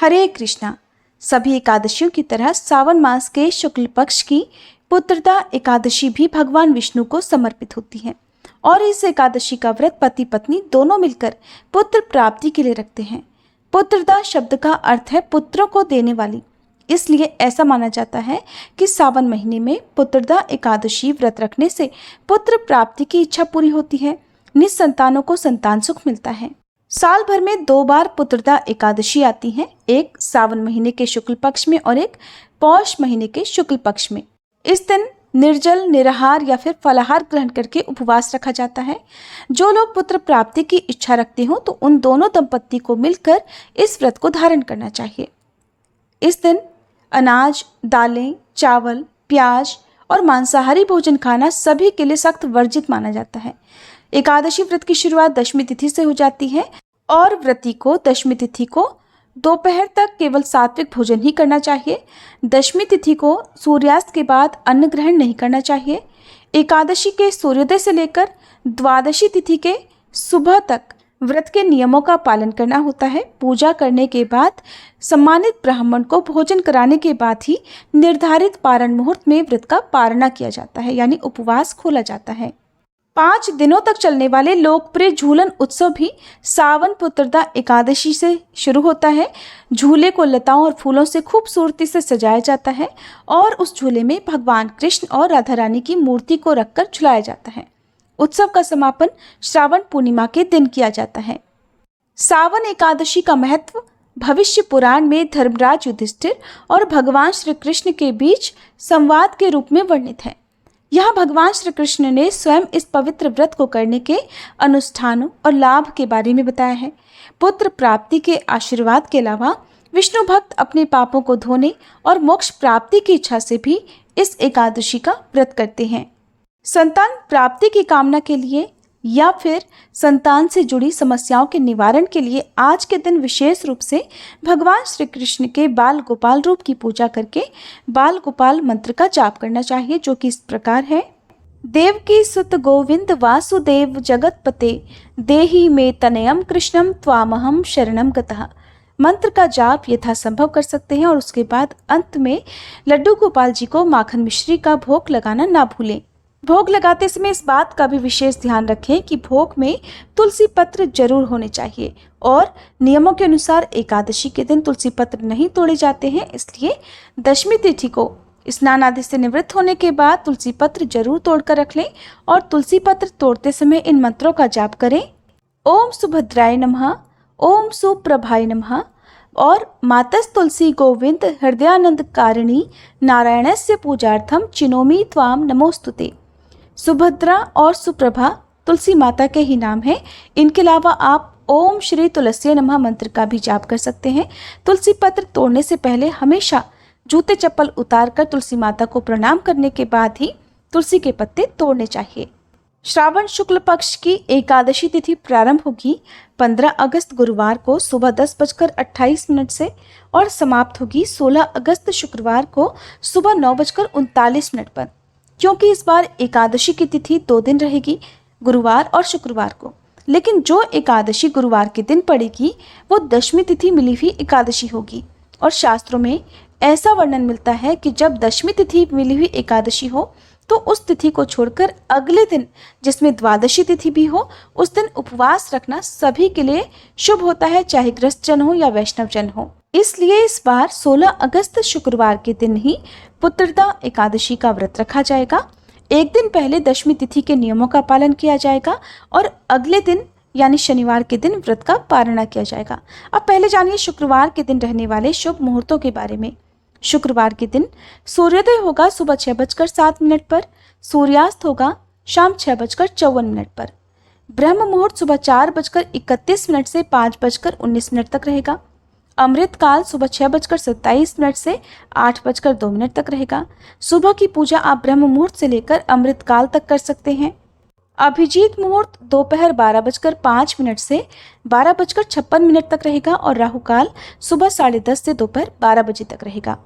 हरे कृष्णा। सभी एकादशियों की तरह सावन मास के शुक्ल पक्ष की पुत्रदा एकादशी भी भगवान विष्णु को समर्पित होती है और इस एकादशी का व्रत पति पत्नी दोनों मिलकर पुत्र प्राप्ति के लिए रखते हैं। पुत्रदा शब्द का अर्थ है पुत्रों को देने वाली, इसलिए ऐसा माना जाता है कि सावन महीने में पुत्रदा एकादशी व्रत रखने से पुत्र प्राप्ति की इच्छा पूरी होती है, निसंतानों को संतान सुख मिलता है। साल भर में 2 बार पुत्रदा एकादशी आती है, एक सावन महीने के शुक्ल पक्ष में और एक पौष महीने के शुक्ल पक्ष में। इस दिन निर्जल, निराहार या फिर फलाहार ग्रहण करके उपवास रखा जाता है। जो लोग पुत्र प्राप्ति की इच्छा रखते हो तो उन दोनों दंपत्ति को मिलकर इस व्रत को धारण करना चाहिए। इस दिन अनाज, दालें, चावल, प्याज और मांसाहारी भोजन खाना सभी के लिए सख्त वर्जित माना जाता है। एकादशी व्रत की शुरुआत दशमी तिथि से हो जाती है और व्रती को दशमी तिथि को दोपहर तक केवल सात्विक भोजन ही करना चाहिए। दशमी तिथि को सूर्यास्त के बाद अन्न ग्रहण नहीं करना चाहिए। एकादशी के सूर्योदय से लेकर द्वादशी तिथि के सुबह तक व्रत के नियमों का पालन करना होता है। पूजा करने के बाद सम्मानित ब्राह्मण को भोजन कराने के बाद ही निर्धारित पारण मुहूर्त में व्रत का पारणा किया जाता है, यानी उपवास खोला जाता है। 5 दिनों तक चलने वाले लोकप्रिय झूलन उत्सव भी सावन पुत्रदा एकादशी से शुरू होता है। झूले को लताओं और फूलों से खूबसूरती से सजाया जाता है और उस झूले में भगवान कृष्ण और राधा रानी की मूर्ति को रखकर झुलाया जाता है। उत्सव का समापन श्रावण पूर्णिमा के दिन किया जाता है। सावन एकादशी का महत्व भविष्य पुराण में धर्मराज युधिष्ठिर और भगवान श्री कृष्ण के बीच संवाद के रूप में वर्णित है। यहाँ भगवान श्री कृष्ण ने स्वयं इस पवित्र व्रत को करने के अनुष्ठानों और लाभ के बारे में बताया है। पुत्र प्राप्ति के आशीर्वाद के अलावा विष्णु भक्त अपने पापों को धोने और मोक्ष प्राप्ति की इच्छा से भी इस एकादशी का व्रत करते हैं। संतान प्राप्ति की कामना के लिए या फिर संतान से जुड़ी समस्याओं के निवारण के लिए आज के दिन विशेष रूप से भगवान श्री कृष्ण के बाल गोपाल रूप की पूजा करके बाल गोपाल मंत्र का जाप करना चाहिए, जो कि इस प्रकार है। देवकी सुत गोविंद वासुदेव जगतपते देहि मे तनयम कृष्णम त्वामहम शरणम गतः। मंत्र का जाप यथासंभव कर सकते हैं और उसके बाद अंत में लड्डू गोपाल जी को माखन मिश्री का भोग लगाना ना भूलें। भोग लगाते समय इस बात का भी विशेष ध्यान रखें कि भोग में तुलसी पत्र जरूर होने चाहिए और नियमों के अनुसार एकादशी के दिन तुलसी पत्र नहीं तोड़े जाते हैं, इसलिए दशमी तिथि को स्नान आदि से निवृत्त होने के बाद तुलसी पत्र जरूर तोड़कर रख लें और तुलसी पत्र तोड़ते समय इन मंत्रों का जाप करें। ओम सुभद्राय नमः, ओम सुप्रभाय नमः और मातस तुलसी गोविंद हृदयानंद कारिणी नारायणस्य पूजार्थम चिनोमी त्वाम नमोस्तुते। सुभद्रा और सुप्रभा तुलसी माता के ही नाम है। इनके अलावा आप ओम श्री तुलसी नमः मंत्र का भी जाप कर सकते हैं। तुलसी पत्र तोड़ने से पहले हमेशा जूते चप्पल उतारकर तुलसी माता को प्रणाम करने के बाद ही तुलसी के पत्ते तोड़ने चाहिए। श्रावण शुक्ल पक्ष की एकादशी तिथि प्रारंभ होगी 15 अगस्त गुरुवार को सुबह 10:28 से और समाप्त होगी 16 अगस्त शुक्रवार को सुबह 9:39 पर। क्योंकि इस बार एकादशी की तिथि 2 दिन रहेगी, गुरुवार और शुक्रवार को, लेकिन जो एकादशी गुरुवार के दिन पड़ेगी वो दशमी तिथि मिली हुई एकादशी होगी और शास्त्रों में ऐसा वर्णन मिलता है कि जब दशमी तिथि मिली हुई एकादशी हो तो उस तिथि को छोड़कर अगले दिन जिसमें द्वादशी तिथि भी हो उस दिन उपवास रखना सभी के लिए शुभ होता है, चाहे गृहस्थ जन हो या वैष्णव जन हो। इसलिए इस बार 16 अगस्त शुक्रवार के दिन ही पुत्रदा एकादशी का व्रत रखा जाएगा। एक दिन पहले दशमी तिथि के नियमों का पालन किया जाएगा और अगले दिन यानी शनिवार के दिन व्रत का पारणा किया जाएगा। अब पहले जानिए शुक्रवार के दिन रहने वाले शुभ मुहूर्तों के बारे में। शुक्रवार के दिन सूर्योदय होगा सुबह 6:07 पर, सूर्यास्त होगा शाम 6:54 पर। ब्रह्म मुहूर्त सुबह 4:31 से 5:19 तक रहेगा। अमृत काल सुबह 6:27 से 8:02 तक रहेगा। सुबह की पूजा आप ब्रह्म मुहूर्त से लेकर अमृत काल तक कर सकते हैं। अभिजीत मुहूर्त दोपहर 12:05 से 12:56 तक रहेगा और राहु काल सुबह 10:30 से दोपहर 12 बजे तक रहेगा।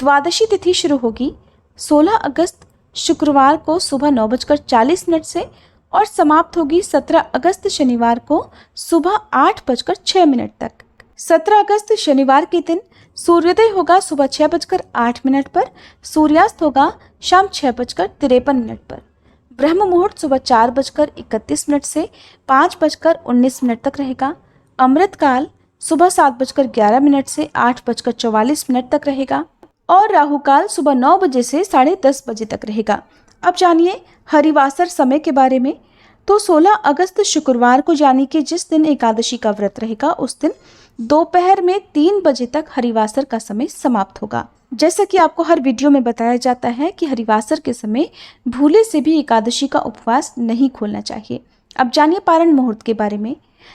द्वादशी तिथि शुरू होगी 16 अगस्त शुक्रवार को सुबह 9:40 से और समाप्त होगी 17 अगस्त शनिवार को सुबह 8:06 तक। 17 अगस्त शनिवार के दिन सूर्योदय होगा सुबह 6:08 पर, सूर्यास्त होगा शाम 6:53 पर। ब्रह्म मुहूर्त सुबह 4:31 से 5:19 तक रहेगा। अमृत काल सुबह 7:11 से 8:44 तक रहेगा और राहु काल सुबह 9 बजे से 10:30 बजे तक रहेगा। अब जानिए हरिवासर समय के बारे में। तो 16 अगस्त शुक्रवार को यानी कि जिस दिन एकादशी का व्रत रहेगा उस दिन दोपहर में 3 बजे तक हरिवासर का समय समाप्त होगा। जैसा कि आपको हर वीडियो में बताया जाता है कि हरिवासर के समय भूले से भी एकादशी का उपवास नहीं खोलना चाहिए। अब जानिए पारण मुहूर्त के बारे में।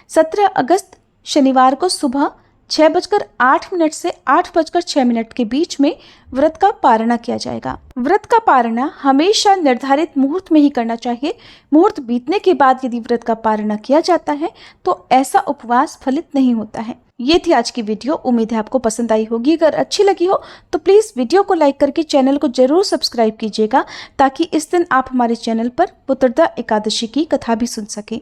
17 अगस्त शनिवार को सुबह 6:08 से 8:06 के बीच में व्रत का पारणा किया जाएगा। व्रत का पारणा हमेशा निर्धारित मुहूर्त में ही करना चाहिए। मुहूर्त बीतने के बाद यदि व्रत का पारणा किया जाता है तो ऐसा उपवास फलित नहीं होता है। ये थी आज की वीडियो। उम्मीद है आपको पसंद आई होगी। अगर अच्छी लगी हो तो प्लीज़ वीडियो को लाइक करके चैनल को जरूर सब्सक्राइब कीजिएगा ताकि इस दिन आप हमारे चैनल पर पुत्रदा एकादशी की कथा भी सुन सकें।